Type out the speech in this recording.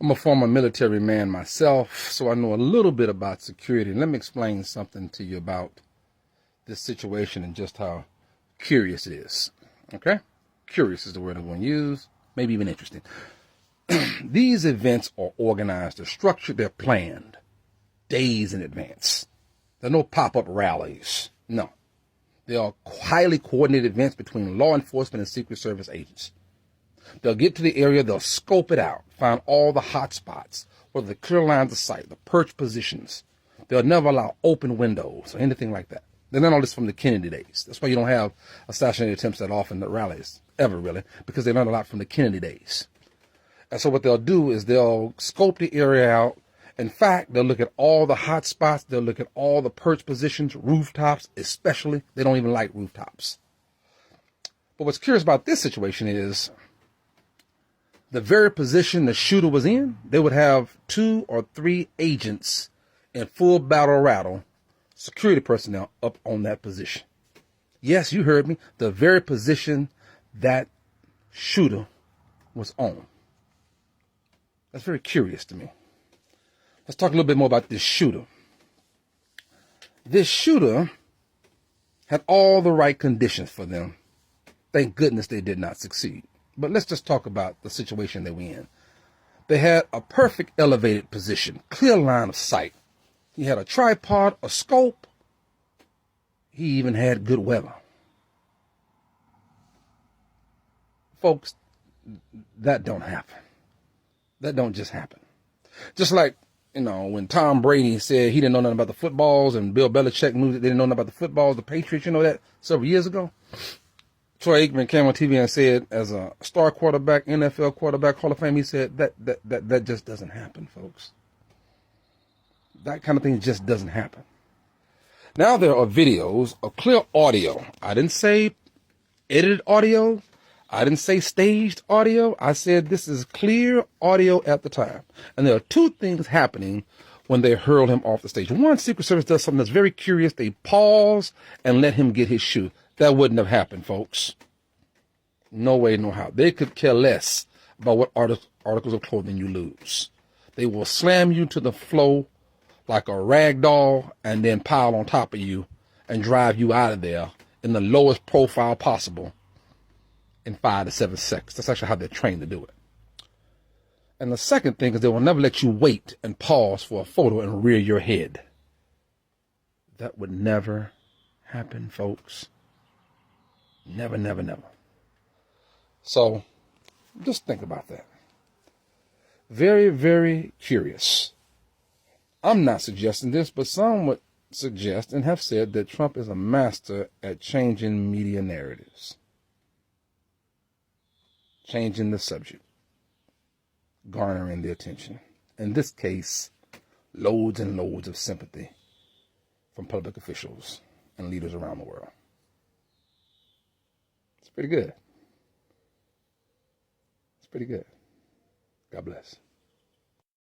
I'm a former military man myself, so I know a little bit about security. And let me explain something to you about this situation and just how curious it is. Okay? Curious is the word I'm going to use, maybe even interesting. These events are organized, they're structured, they're planned days in advance. There are no pop-up rallies. No. They are highly coordinated events between law enforcement and Secret Service agents. They'll get to the area, they'll scope it out, find all the hot spots, whether the clear lines of sight, the perch positions. They'll never allow open windows or anything like that. They learned all this from the Kennedy days. That's why you don't have assassination attempts that often at rallies, ever really, because they learned a lot from the Kennedy days. And so what they'll do is they'll scope the area out. In fact, they'll look at all the hot spots. They'll look at all the perch positions, rooftops especially. They don't even like rooftops. But what's curious about this situation is the very position the shooter was in, they would have 2 or 3 agents in full battle rattle, security personnel up on that position. Yes, you heard me. The very position that shooter was on. That's very curious to me. Let's talk a little bit more about this shooter. This shooter had all the right conditions for them. Thank goodness they did not succeed. But let's just talk about the situation they were in. They had a perfect elevated position, clear line of sight. He had a tripod, a scope. He even had good weather. Folks, that don't happen. That don't just happen. Just like, when Tom Brady said he didn't know nothing about the footballs and Bill Belichick knew that they didn't know nothing about the footballs, the Patriots, that several years ago. Troy Aikman came on TV and said, as a star quarterback, NFL quarterback, Hall of Fame, he said that just doesn't happen, folks. That kind of thing just doesn't happen. Now there are videos of clear audio. I didn't say edited audio. I didn't say staged audio. I said this is clear audio at the time. And there are 2 things happening when they hurl him off the stage. One, Secret Service does something that's very curious. They pause and let him get his shoe. That wouldn't have happened, folks. No way, no how. They could care less about what articles of clothing you lose. They will slam you to the floor like a rag doll and then pile on top of you and drive you out of there in the lowest profile possible in 5 to 7 seconds. That's actually how they're trained to do it. And the second thing is they will never let you wait and pause for a photo and rear your head. That would never happen, folks. Never, never, never. So just think about that. Very, very curious. I'm not suggesting this, but some would suggest and have said that Trump is a master at changing media narratives. Changing the subject. Garnering the attention. In this case, loads and loads of sympathy from public officials and leaders around the world. It's pretty good. It's pretty good. God bless.